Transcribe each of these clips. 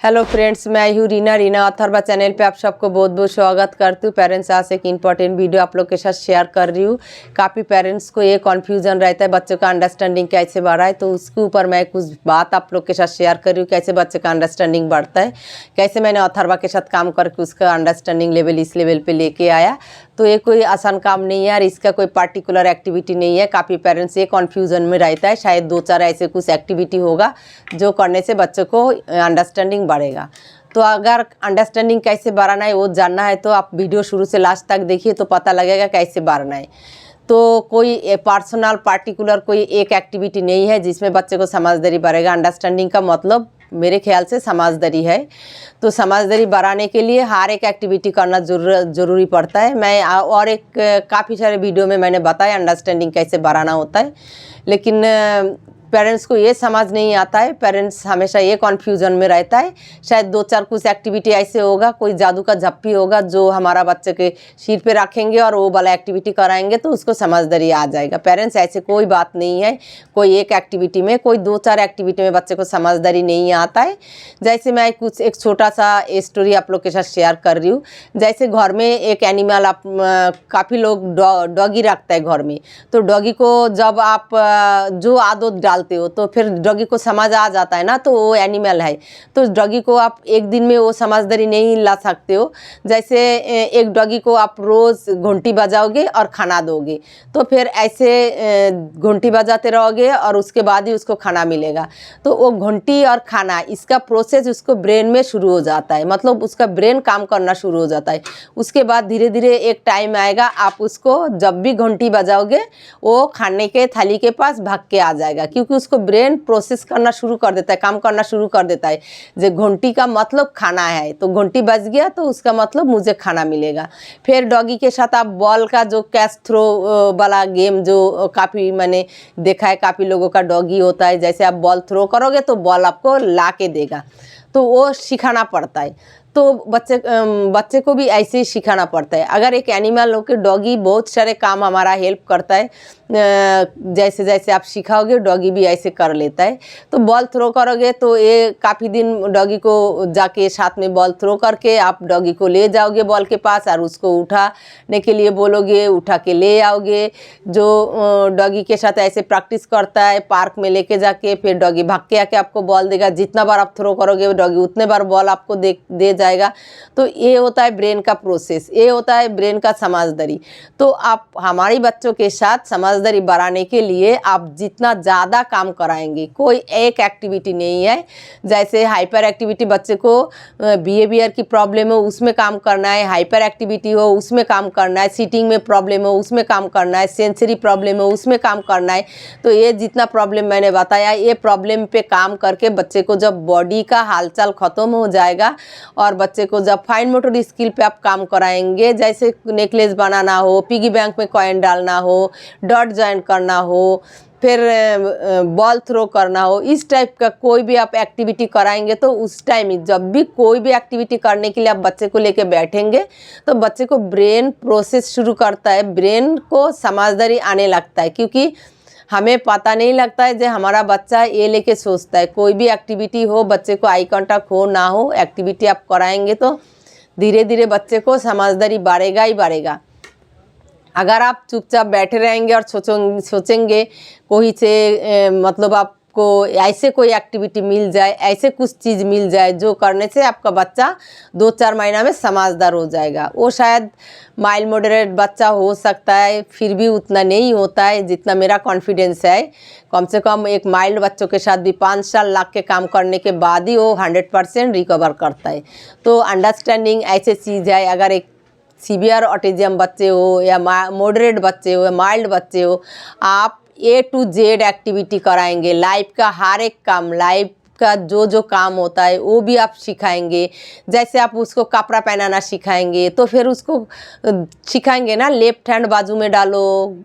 Hello friends, मैं हूँ Reena Atharva channel पे आप सबको बहुत बहुत स्वागत करती हूँ। पेरेंट्स आज एक इम्पॉर्टेंट वीडियो आप लोग के साथ शेयर कर रही हूँ। काफ़ी पेरेंट्स को ये कन्फ्यूजन रहता है बच्चों का अंडरस्टैंडिंग कैसे बढ़ा है, तो उसके ऊपर मैं कुछ बात आप लोग के साथ शेयर कर रही हूँ। कैसे बच्चे का अंडरस्टैंडिंग बढ़ता है, कैसे मैंने अथर्वा के साथ काम करके उसका अंडरस्टैंडिंग लेवल इस लेवल पर लेके आया। तो ये कोई आसान काम नहीं है और इसका कोई पार्टिकुलर एक्टिविटी नहीं है। काफ़ी पेरेंट्स ये कन्फ्यूजन में रहता है, शायद 2-4 ऐसे कुछ एक्टिविटी होगा जो करने से बच्चों को अंडरस्टैंडिंग बढ़ेगा। तो अगर अंडरस्टैंडिंग कैसे बढ़ाना है वो जानना है तो आप वीडियो शुरू से लास्ट तक देखिए, तो पता लगेगा कैसे बढ़ाना है। तो कोई पर्सनल पार्टिकुलर कोई एक एक्टिविटी नहीं है जिसमें बच्चे को समझदारी बढ़ेगा। अंडरस्टैंडिंग का मतलब मेरे ख्याल से समझदारी है। तो समझदारी बढ़ाने के लिए हर एक एक्टिविटी करना ज़रूरी पड़ता है। मैं और एक काफ़ी सारे वीडियो में मैंने बताया अंडरस्टैंडिंग कैसे बढ़ाना होता है, लेकिन पेरेंट्स को ये समझ नहीं आता है। पेरेंट्स हमेशा ये कन्फ्यूजन में रहता है, शायद 2-4 कुछ एक्टिविटी ऐसे होगा, कोई जादू का झप्पी होगा जो हमारा बच्चे के सिर पे रखेंगे और वो वाला एक्टिविटी कराएंगे तो उसको समझदारी आ जाएगा। पेरेंट्स ऐसे कोई बात नहीं है। कोई एक एक्टिविटी में, कोई 2-4 एक्टिविटी में बच्चे को समझदारी नहीं आता है। जैसे मैं कुछ एक छोटा सा स्टोरी आप लोग के साथ शेयर कर रही हूँ। जैसे घर में एक एनिमल, आप काफ़ी लोग डॉगी रखता है घर में, तो डॉगी को जब आप जो आदत डालते हो तो फिर डॉगी को समझ आ जाता है ना, तो वो एनिमल है। तो डॉगी को आप एक दिन में वो समझदारी नहीं ला सकते हो। जैसे एक डॉगी को आप रोज़ घंटी बजाओगे और खाना दोगे, तो फिर ऐसे घंटी बजाते रहोगे और उसके बाद ही उसको खाना मिलेगा। तो वो घंटी और खाना, इसका प्रोसेस उसको ब्रेन में शुरू हो जाता है, मतलब उसका ब्रेन काम करना शुरू हो जाता है। उसके बाद धीरे धीरे एक टाइम आएगा, आप उसको जब भी घंटी बजाओगे वो खाने के थाली के पास भाग के आ जाएगा, क्योंकि उसको ब्रेन प्रोसेस करना शुरू कर देता है, काम करना शुरू कर देता है। जो घंटी का मतलब खाना है, तो घंटी बज गया तो उसका मतलब मुझे खाना मिलेगा। फिर डॉगी के साथ आप बॉल का जो कैच थ्रो वाला गेम, जो काफ़ी मैंने देखा है, काफ़ी लोगों का डॉगी होता है, जैसे आप बॉल थ्रो करोगे तो बॉल आपको ला के देगा, तो वो सिखाना पड़ता है। तो बच्चे को भी ऐसे ही सिखाना पड़ता है। अगर एक एनिमल हो के डॉगी बहुत सारे काम हमारा हेल्प करता है, जैसे जैसे आप सिखाओगे डॉगी भी ऐसे कर लेता है। तो बॉल थ्रो करोगे तो ये काफ़ी दिन डॉगी को जाके साथ में बॉल थ्रो करके आप डॉगी को ले जाओगे बॉल के पास और उसको उठाने के लिए बोलोगे, उठा के ले आओगे। जो डॉगी के साथ ऐसे प्रैक्टिस करता है, पार्क में लेके जाके फिर डॉगी भाग के आके आपको बॉल देगा। जितना बार आप थ्रो करोगे डॉगी उतने बार बॉल आपको दे जाएगा। तो ये होता है ब्रेन का प्रोसेस, ये होता है ब्रेन का समझदारी। तो आप हमारे बच्चों के साथ समझदारी बढ़ाने के लिए आप जितना ज़्यादा काम कराएंगे, कोई एक एक्टिविटी नहीं है। जैसे हाइपर एक्टिविटी, बच्चे को बिहेवियर की प्रॉब्लम हो उसमें काम करना है, हाइपर एक्टिविटी हो उसमें काम करना है, सीटिंग में प्रॉब्लम हो उसमें काम करना है, सेंसरी प्रॉब्लम हो उसमें काम करना है। तो ये जितना प्रॉब्लम मैंने बताया, ये प्रॉब्लम पे काम करके बच्चे को जब बॉडी का हालचाल ख़त्म हो जाएगा और बच्चे को जब फाइन मोटर स्किल पे आप काम कराएंगे, जैसे नेकलेस बनाना हो, पिगी बैंक में कॉइन डालना हो, डॉट जॉइन करना हो, फिर बॉल थ्रो करना हो, इस टाइप का कोई भी आप एक्टिविटी कराएंगे तो उस टाइम ही, जब भी कोई भी एक्टिविटी करने के लिए आप बच्चे को लेके बैठेंगे तो बच्चे को ब्रेन प्रोसेस शुरू करता है, ब्रेन को समझदारी आने लगता है। क्योंकि हमें पता नहीं लगता है जो हमारा बच्चा ये लेके सोचता है। कोई भी एक्टिविटी हो, बच्चे को आई कांटेक्ट हो ना हो, एक्टिविटी आप कराएंगे तो धीरे धीरे बच्चे को समझदारी बढ़ेगा ही बढ़ेगा। अगर आप चुपचाप बैठे रहेंगे और सोचेंगे कोई से मतलब आपको ऐसे कोई एक्टिविटी मिल जाए, ऐसे कुछ चीज़ मिल जाए जो करने से आपका बच्चा 2-4 महीना में समझदार हो जाएगा, वो शायद माइल्ड मॉडरेट बच्चा हो सकता है, फिर भी उतना नहीं होता है जितना मेरा कॉन्फिडेंस है। कम से कम एक माइल्ड बच्चों के साथ भी 5 साल लग के काम करने के बाद ही वो 100% रिकवर करता है। तो अंडरस्टैंडिंग ऐसी चीज़ है। अगर एक सीवियर ऑटिज्म बच्चे हो या मॉडरेट बच्चे हो या माइल्ड बच्चे हो, आप A to Z एक्टिविटी कराएंगे, लाइफ का हर एक काम, लाइफ का जो जो काम होता है वो भी आप सिखाएंगे। जैसे आप उसको कपड़ा पहनाना सिखाएंगे तो फिर उसको सिखाएंगे ना, लेफ्ट हैंड बाजू में डालो,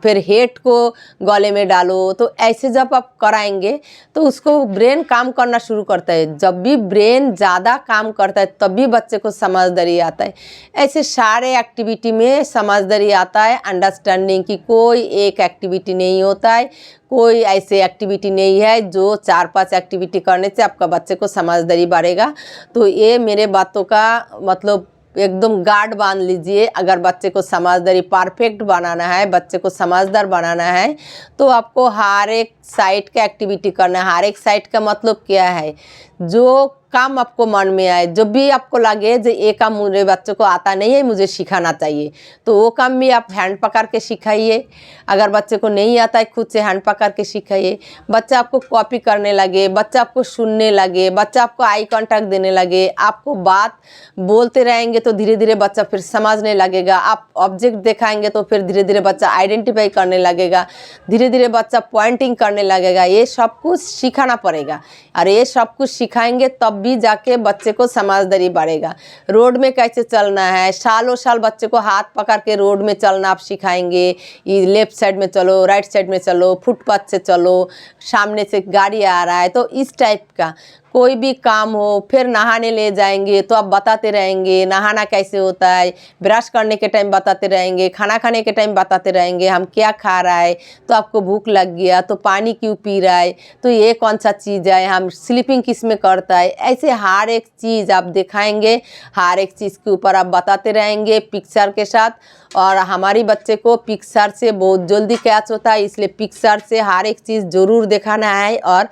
फिर हेड को गले में डालो। तो ऐसे जब आप कराएंगे तो उसको ब्रेन काम करना शुरू करता है। जब भी ब्रेन ज़्यादा काम करता है तभी बच्चे को समझदारी आता है। ऐसे सारे एक्टिविटी में समझदारी आता है। अंडरस्टैंडिंग की कोई एक एक्टिविटी नहीं होता है, कोई ऐसे एक्टिविटी नहीं है जो 4-5 एक्टिविटी एक्टिविटी करने से आपका बच्चे को समझदारी बढ़ेगा। तो ये मेरे बातों का मतलब एकदम गार्ड बांध लीजिए। अगर बच्चे को समझदारी परफेक्ट बनाना है, बच्चे को समझदार बनाना है, तो आपको हर एक साइड का एक्टिविटी करना है। हर एक साइड का मतलब क्या है, जो काम आपको मन में आए, जब भी आपको लगे जो ये काम मेरे बच्चों को आता नहीं है, मुझे सिखाना चाहिए, तो वो काम भी आप हैंड पकड़ के सिखाइए। अगर बच्चे को नहीं आता है, खुद से हैंड पकड़ के सिखाइए। बच्चा आपको कॉपी करने लगे, बच्चा आपको सुनने लगे, बच्चा आपको आई कांटेक्ट देने लगे, आपको बात बोलते रहेंगे तो धीरे धीरे बच्चा फिर समझने लगेगा। आप ऑब्जेक्ट दिखाएंगे तो फिर धीरे धीरे बच्चा आइडेंटिफाई करने लगेगा, धीरे धीरे बच्चा पॉइंटिंग करने लगेगा। ये सब कुछ सिखाना पड़ेगा, और ये सब कुछ सिखाएंगे तब भी जाके बच्चे को समझदारी बढ़ेगा। रोड में कैसे चलना है, सालों साल बच्चे को हाथ पकड़ के रोड में चलना आप सिखाएंगे। ये लेफ्ट साइड में चलो, राइट साइड में चलो, फुटपाथ से चलो, सामने से गाड़ी आ रहा है, तो इस टाइप का कोई भी काम हो। फिर नहाने ले जाएंगे तो आप बताते रहेंगे नहाना कैसे होता है, ब्रश करने के टाइम बताते रहेंगे, खाना खाने के टाइम बताते रहेंगे हम क्या खा रहा है, तो आपको भूख लग गया तो पानी क्यों पी रहा है, तो ये कौन सा चीज़ है, हम स्लीपिंग किस में करता है। ऐसे हर एक चीज़ आप दिखाएंगे, हर एक चीज़ के ऊपर आप बताते रहेंगे पिक्चर के साथ। और हमारी बच्चे को पिक्चर से बहुत जल्दी कैच होता है, इसलिए पिक्चर से हर एक चीज़ ज़रूर दिखाना है और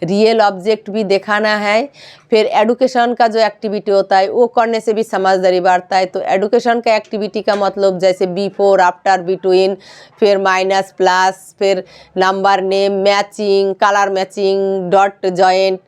रियल ऑब्जेक्ट भी दिखाना है। फिर एडुकेशन का जो एक्टिविटी होता है वो करने से भी समझदारी बढ़ता है। तो एडुकेशन का एक्टिविटी का मतलब जैसे बिफोर, आफ्टर, बिटवीन, फिर माइनस, प्लस, फिर number name, matching, colour matching, dot joint,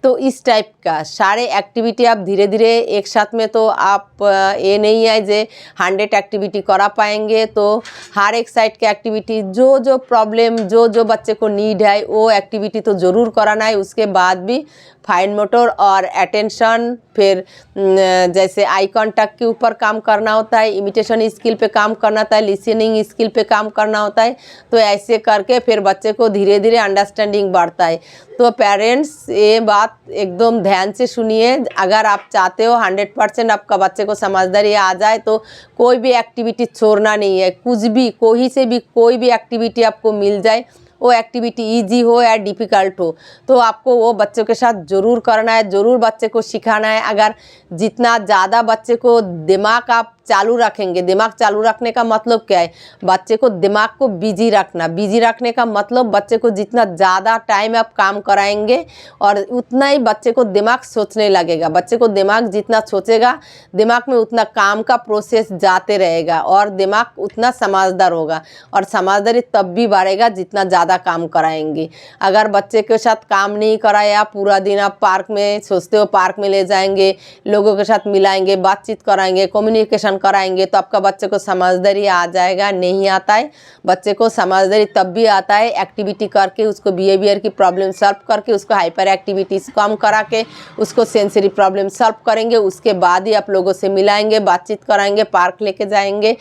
तो इस टाइप का सारे एक्टिविटी आप धीरे धीरे एक साथ में, तो आप ये नहीं है जे 100 एक्टिविटी करा पाएंगे। तो हर एक साइड के एक्टिविटी जो जो प्रॉब्लम, जो जो बच्चे को नीड है वो एक्टिविटी तो ज़रूर कराना है। उसके बाद भी फाइन मोटर और अटेंशन, फिर जैसे आई कांटेक्ट के ऊपर काम करना होता है, इमिटेशन स्किल पे काम करना होता है, लिसनिंग स्किल पे काम करना होता है। तो ऐसे करके फिर बच्चे को धीरे धीरे अंडरस्टैंडिंग बढ़ता है। तो पेरेंट्स ये बात एकदम ध्यान से सुनिए। अगर आप चाहते हो 100% आपका बच्चे को समझदारी आ जाए, तो कोई भी एक्टिविटी छोड़ना नहीं है। कुछ भी, कोई से भी कोई भी एक्टिविटी आपको मिल जाए, वो एक्टिविटी इजी हो या डिफ़िकल्ट हो, तो आपको वो बच्चों के साथ ज़रूर करना है, ज़रूर बच्चे को सिखाना है। अगर जितना ज़्यादा बच्चे को दिमाग आप चालू रखेंगे, दिमाग चालू रखने का मतलब क्या है, बच्चे को दिमाग को बिजी रखना। बिजी रखने का मतलब बच्चे को जितना ज़्यादा टाइम आप काम कराएंगे और उतना ही बच्चे को दिमाग सोचने लगेगा। बच्चे को दिमाग जितना सोचेगा, दिमाग में उतना काम का प्रोसेस जाते रहेगा और दिमाग उतना समझदार होगा। और समझदारी तब भी बढ़ेगा जितना ज़्यादा काम कराएंगे। अगर बच्चे के साथ काम नहीं कराया, पूरा दिन आप पार्क में सोचते हो पार्क में ले जाएंगे, लोगों के साथ मिलाएंगे, बातचीत कराएंगे, कम्युनिकेशन कराएंगे, तो आपका बच्चे को समझदारी आ जाएगा। नहीं आता है बच्चे को समझदारी तब भी आता है एक्टिविटी करके, उसको बिहेवियर की प्रॉब्लम सॉल्व करके, उसको हाइपर एक्टिविटीज़ कम करा के, उसको सेंसरी प्रॉब्लम सॉल्व करेंगे। उसके बाद ही आप लोगों से मिलाएंगे, बातचीत कराएंगे, पार्क लेके जाएंगे,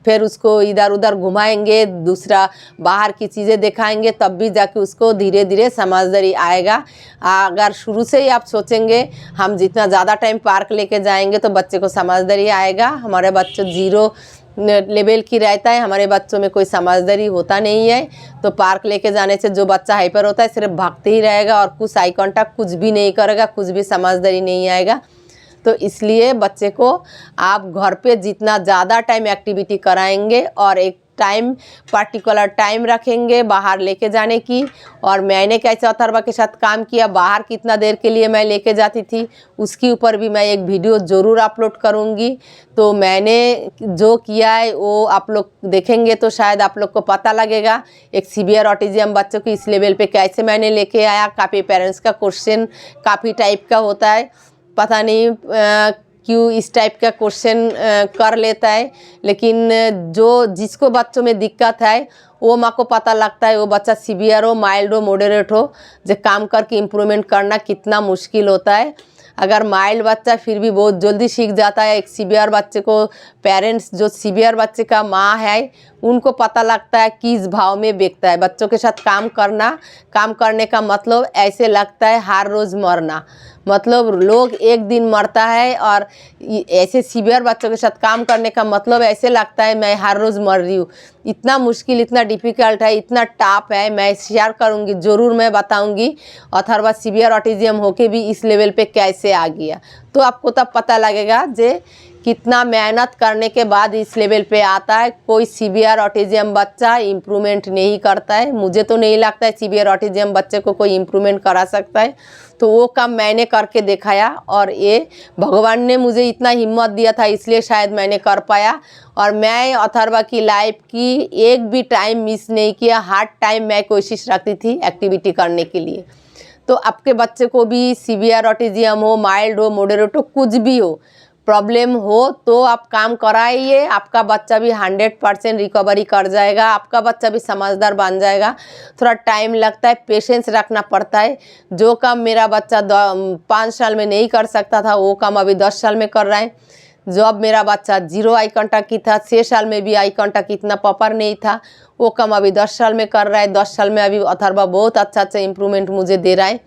फिर उसको इधर उधर घुमाएंगे, दूसरा बाहर की चीज़ें दिखाएंगे, तब भी जाके उसको धीरे धीरे समझदारी आएगा। अगर शुरू से ही आप सोचेंगे हम जितना ज़्यादा टाइम पार्क लेके जाएंगे तो बच्चे को समझदारी आएगा। हमारे बच्चे 0 लेवल की रहता है, हमारे बच्चों में कोई समझदारी होता नहीं है। तो पार्क लेके जाने से जो बच्चा हाइपर होता है सिर्फ भागते ही रहेगा और कुछ आई कांटेक्ट कुछ भी नहीं करेगा, कुछ भी समझदारी नहीं आएगा। तो इसलिए बच्चे को आप घर पे जितना ज़्यादा टाइम एक्टिविटी कराएंगे और एक टाइम, पर्टिकुलर टाइम रखेंगे बाहर लेके जाने की। और मैंने कैसे अथर्वा के साथ काम किया, बाहर कितना देर के लिए मैं लेके जाती थी, उसके ऊपर भी मैं एक वीडियो ज़रूर अपलोड करूँगी। तो मैंने जो किया है वो आप लोग देखेंगे तो शायद आप लोग को पता लगेगा। एक सीवियर ऑटिज्म बच्चों को इस लेवल पे कैसे मैंने लेके आया। काफ़ी पेरेंट्स का क्वेश्चन काफ़ी टाइप का होता है, पता नहीं क्यों इस टाइप का क्वेश्चन कर लेता है, लेकिन जो जिसको बच्चों में दिक्कत है वो माँ को पता लगता है। वो बच्चा सीवियर हो, माइल्ड हो, मॉडरेट हो, जो काम करके इम्प्रूवमेंट करना कितना मुश्किल होता है। अगर माइल्ड बच्चा फिर भी बहुत जल्दी सीख जाता है। एक सीवियर बच्चे को पेरेंट्स, जो सीवियर बच्चे का माँ है, उनको पता लगता है किस भाव में बेचता है। बच्चों के साथ काम करना, काम करने का मतलब ऐसे लगता है हर रोज़ मरना। मतलब लोग एक दिन मरता है और ऐसे सीवियर बच्चों के साथ काम करने का मतलब ऐसे लगता है मैं हर रोज़ मर रही हूँ। इतना मुश्किल, इतना डिफ़िकल्ट है, इतना टफ है। मैं शेयर करूँगी, ज़रूर मैं बताऊँगी अथर्वा सीवियर ऑटिज़म होके भी इस लेवल पे कैसे आ गया। तो आपको तब पता लगेगा जे कितना मेहनत करने के बाद इस लेवल पे आता है। कोई सीवियर ऑटिज़म बच्चा इम्प्रूवमेंट नहीं करता है। मुझे तो नहीं लगता है सीवियर ऑटिज़म बच्चे को कोई इम्प्रूवमेंट करा सकता है। तो वो काम मैंने करके दिखाया और ये भगवान ने मुझे इतना हिम्मत दिया था, इसलिए शायद मैंने कर पाया। और मैं अथर्वा की लाइफ की एक भी टाइम मिस नहीं किया। हर टाइम मैं कोशिश रखती थी एक्टिविटी करने के लिए। तो आपके बच्चे को भी सीवियर ऑटिज़म हो, माइल्ड हो, मॉडरेट हो, कुछ भी हो, प्रॉब्लम हो तो आप काम कराइए। आपका बच्चा भी 100% रिकवरी कर जाएगा। आपका बच्चा भी समझदार बन जाएगा। थोड़ा टाइम लगता है, पेशेंस रखना पड़ता है। जो काम मेरा बच्चा 5 साल में नहीं कर सकता था, वो काम अभी 10 साल में कर रहा है। जब मेरा बच्चा 0 आई कांटेक्ट की था, 6 साल में भी आई कांटेक्ट इतना प्रॉपर नहीं था, वो काम अभी 10 साल में कर रहा है। 10 साल में अभी अथर्वा बहुत अच्छा इम्प्रूवमेंट मुझे दे रहा है।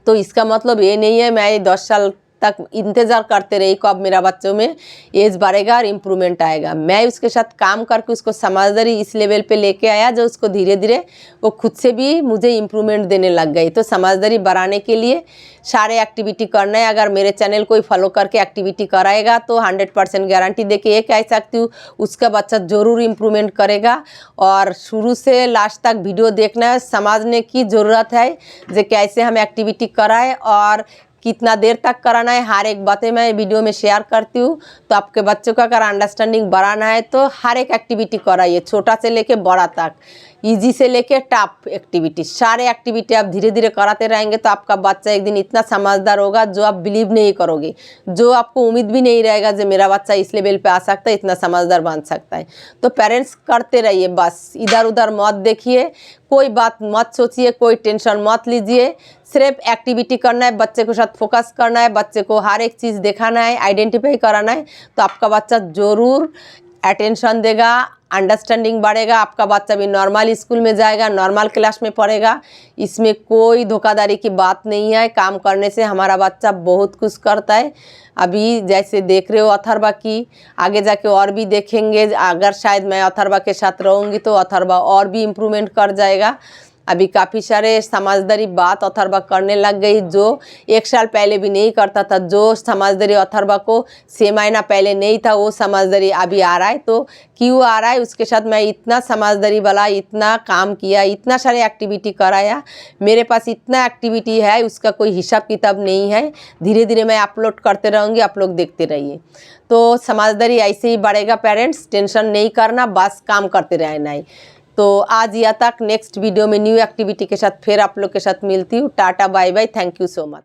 तो इसका मतलब ये नहीं है मैं 10 साल तक इंतज़ार करते रही कब मेरा बच्चों में एज बढ़ेगा और इम्प्रूवमेंट आएगा। मैं उसके साथ काम करके उसको समझदारी इस लेवल पे लेके आया जो उसको धीरे धीरे वो खुद से भी मुझे इम्प्रूवमेंट देने लग गई। तो समझदारी बढ़ाने के लिए सारे एक्टिविटी करना है। अगर मेरे चैनल कोई फॉलो करके एक्टिविटी कराएगा तो 100% गारंटी दे के ये कह सकती हूँ उसका बच्चा ज़रूर इम्प्रूवमेंट करेगा। और शुरू से लास्ट तक वीडियो देखना है, समझने की ज़रूरत है जो कैसे हम एक्टिविटी कराएं और कितना देर तक कराना है। हर एक बातें मैं वीडियो में शेयर करती हूँ। तो आपके बच्चों का अगर अंडरस्टैंडिंग बढ़ाना है तो हर एक एक्टिविटी कराइए, छोटा से लेके बड़ा तक, इजी से लेके टफ एक्टिविटी, सारे एक्टिविटी आप धीरे धीरे कराते रहेंगे तो आपका बच्चा एक दिन इतना समझदार होगा जो आप बिलीव नहीं करोगे, जो आपको उम्मीद भी नहीं रहेगा जो मेरा बच्चा इस लेवल पे आ सकता है, इतना समझदार बन सकता है। तो पेरेंट्स करते रहिए, बस इधर उधर मत देखिए, कोई बात मत सोचिए, कोई टेंशन मत लीजिए। सिर्फ एक्टिविटी करना है, बच्चे के साथ फोकस करना है, बच्चे को हर एक चीज़ दिखाना है, आइडेंटिफाई कराना है। तो आपका बच्चा ज़रूर अटेंशन देगा, अंडरस्टैंडिंग बढ़ेगा। आपका बच्चा भी नॉर्मल स्कूल में जाएगा, नॉर्मल क्लास में पढ़ेगा। इसमें कोई धोखाधड़ी की बात नहीं है। काम करने से हमारा बच्चा बहुत कुछ करता है। अभी जैसे देख रहे हो अथर्वा की, आगे जाके और भी देखेंगे। अगर शायद मैं अथर्वा के साथ रहूँगी तो अथर्वा और भी इम्प्रूवमेंट कर जाएगा। अभी काफ़ी सारे समझदारी बात अथर्वा करने लग गई जो 1 साल पहले भी नहीं करता था। जो समझदारी अथर्वा को 6 महीना पहले नहीं था वो समझदारी अभी आ रहा है। तो क्यों आ रहा है, उसके साथ मैं इतना समझदारी वाला इतना काम किया, इतना सारे एक्टिविटी कराया, मेरे पास इतना एक्टिविटी है उसका कोई हिसाब किताब नहीं है। धीरे धीरे मैं अपलोड करते रहूँगी, आप लोग देखते रहिए। तो समझदारी ऐसे ही बढ़ेगा। पेरेंट्स टेंशन नहीं करना, बस काम करते रहना है। तो आज या तक नेक्स्ट वीडियो में न्यू एक्टिविटी के साथ फिर आप लोग के साथ मिलती हूँ। Tata bye bye, thank you so much.